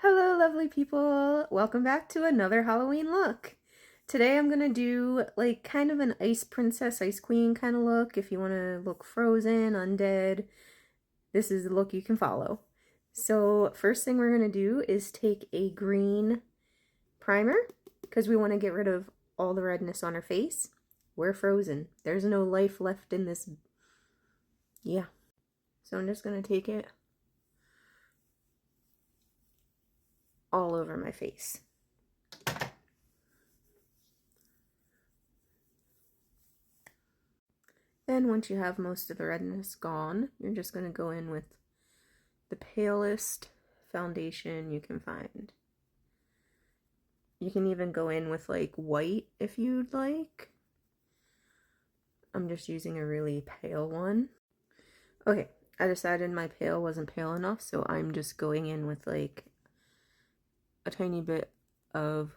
Hello, lovely people. Welcome back to another Halloween look. Today I'm gonna do like kind of an ice princess, ice queen kind of look. If you want to look frozen, undead, this is the look you can follow. So first thing we're gonna do is take a green primer because we want to get rid of all the redness on our face. We're frozen. There's no life left in this. Yeah. So I'm just gonna take it all over my face. Then once you have most of the redness gone, you're just going to go in with the palest foundation you can find. You can even go in with like white if you'd like. I'm just using a really pale one. Okay, I decided my pale wasn't pale enough, so I'm just going in with like a tiny bit of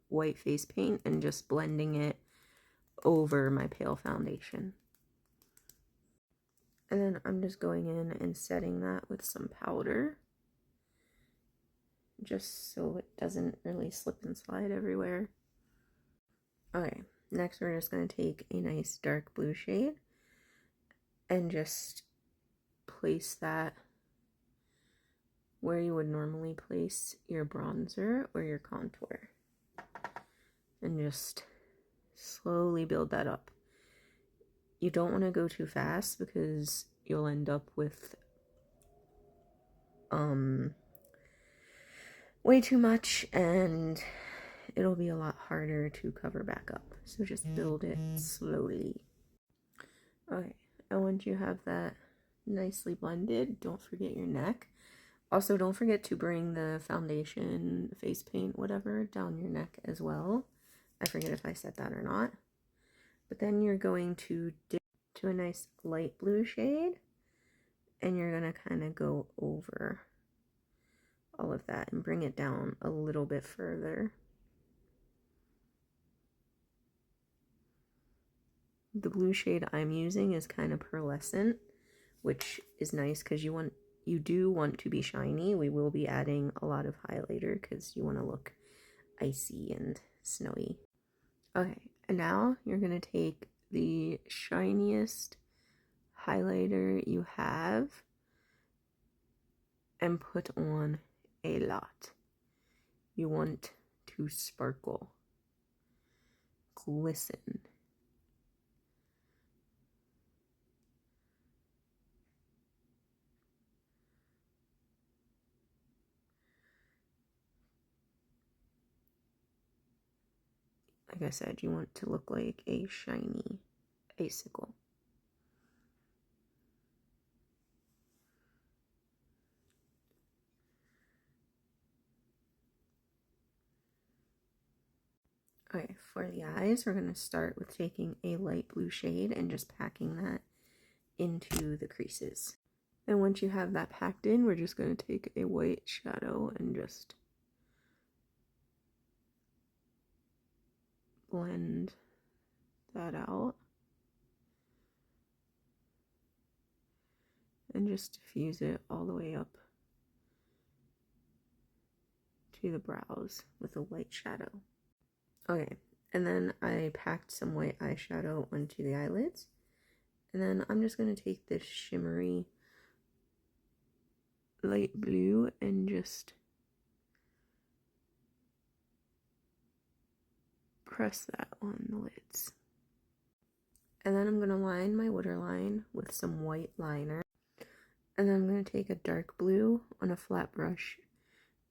white face paint and just blending it over my pale foundation. And then I'm just going in and setting that with some powder, just so it doesn't really slip and slide everywhere. Okay, next we're just going to take a nice dark blue shade and just place that where you would normally place your bronzer or your contour. And just slowly build that up. You don't want to go too fast because you'll end up with way too much and it'll be a lot harder to cover back up. So just build it slowly. Okay, and once you have that nicely blended, don't forget your neck. Also, don't forget to bring the foundation, face paint, whatever, down your neck as well. I forget if I said that or not. But then you're going to dip to a nice light blue shade, and you're going to kind of go over all of that and bring it down a little bit further. The blue shade I'm using is kind of pearlescent, which is nice because you do want to be shiny. We will be adding a lot of highlighter because you want to look icy and snowy. Okay, and now you're going to take the shiniest highlighter you have and put on a lot. You want to sparkle, glisten. Like I said, you want to look like a shiny icicle. Okay, for the eyes, we're going to start with taking a light blue shade and just packing that into the creases. And once you have that packed in, we're just going to take a white shadow and just blend that out. And just diffuse it all the way up to the brows with a white shadow. Okay, and then I packed some white eyeshadow onto the eyelids. And then I'm just going to take this shimmery light blue and just press that on the lids. And then I'm going to line my waterline with some white liner. And then I'm going to take a dark blue on a flat brush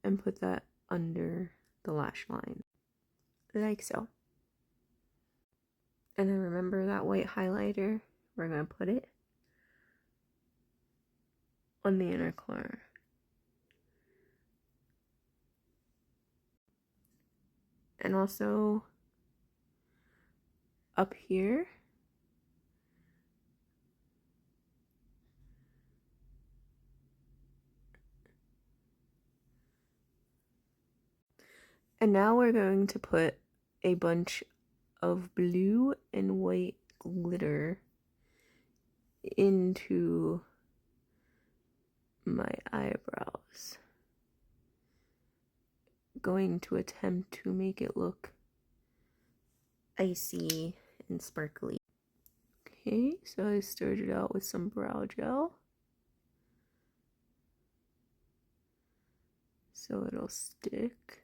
and put that under the lash line, like so. And then remember that white highlighter? We're going to put it on the inner corner. And also up here. And now we're going to put a bunch of blue and white glitter into my eyebrows. going to attempt to make it look icy and sparkly. Okay, so I started out with some brow gel, so it'll stick.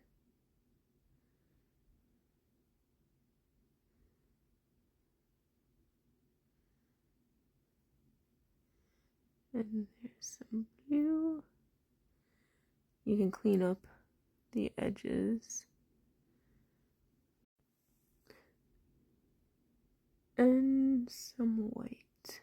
And there's some blue. You can clean up the edges. And some white.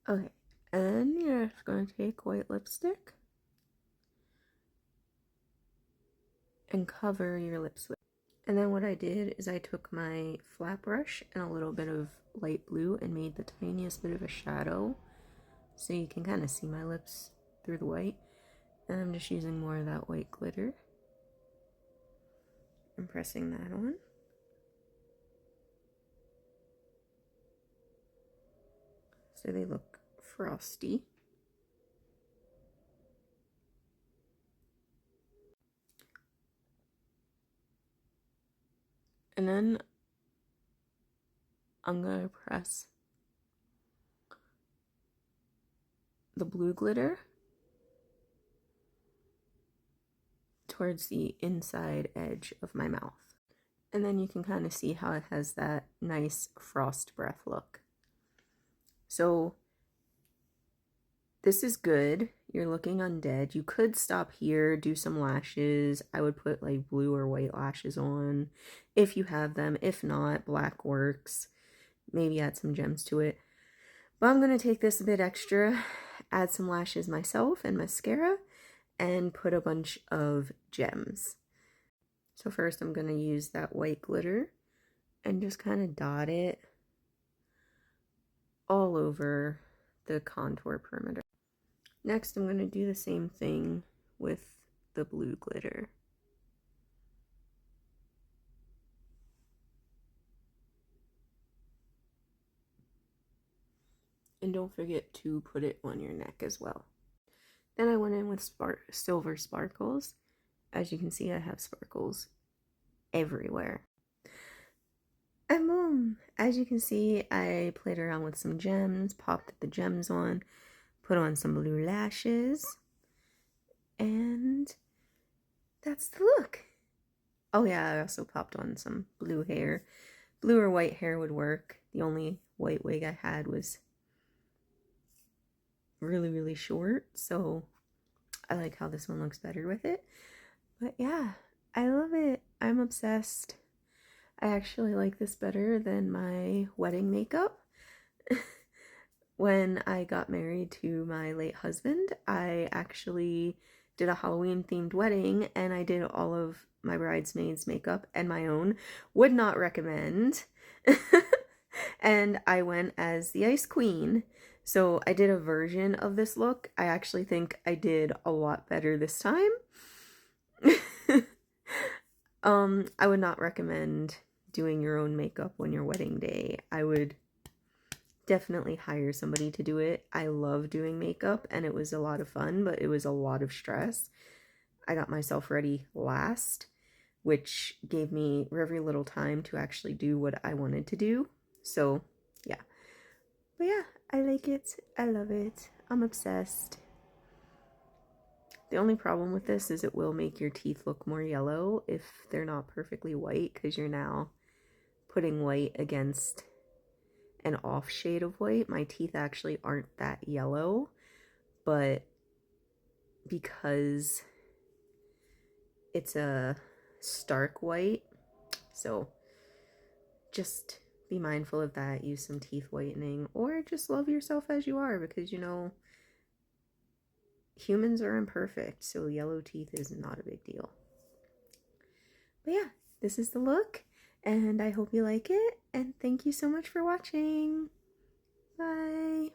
Okay, and you're just going to take white lipstick and cover your lips with. And then what I did is I took my flat brush and a little bit of light blue and made the tiniest bit of a shadow so you can kind of see my lips through the white. And I'm just using more of that white glitter and pressing that on. So they look frosty. And then I'm going to press the blue glitter towards the inside edge of my mouth. And then you can kind of see how it has that nice frost breath look. So this is good. You're looking undead. You could stop here, do some lashes. I would put like blue or white lashes on if you have them. If not, black works. Maybe add some gems to it. But I'm going to take this a bit extra, add some lashes myself and mascara, and put a bunch of gems. So first I'm going to use that white glitter and just kind of dot it all over the contour perimeter. Next I'm going to do the same thing with the blue glitter. And don't forget to put it on your neck as well. Then I went in with silver sparkles. As you can see, I have sparkles everywhere. And boom! As you can see, I played around with some gems, popped the gems on, put on some blue lashes, and that's the look. Oh yeah, I also popped on some blue hair. Blue or white hair would work. The only white wig I had was really, really short, so I like how this one looks better with it. But yeah, I love it. I'm obsessed. I actually like this better than my wedding makeup. When I got married to my late husband, I actually did a Halloween themed wedding and I did all of my bridesmaids makeup and my own. Would not recommend. And I went as the Ice Queen. So I did a version of this look. I actually think I did a lot better this time. I would not recommend doing your own makeup on your wedding day. I would definitely hire somebody to do it. I love doing makeup and it was a lot of fun, but it was a lot of stress. I got myself ready last, which gave me very little time to actually do what I wanted to do. So yeah, but yeah, I like it. I love it. I'm obsessed. The only problem with this is it will make your teeth look more yellow if they're not perfectly white, because you're now putting white against an off shade of white. My teeth actually aren't that yellow, but because it's a stark white, so just be mindful of that. Use some teeth whitening, or just love yourself as you are, because you know humans are imperfect, so yellow teeth is not a big deal. But yeah, this is the look, and I hope you like it, and thank you so much for watching. Bye.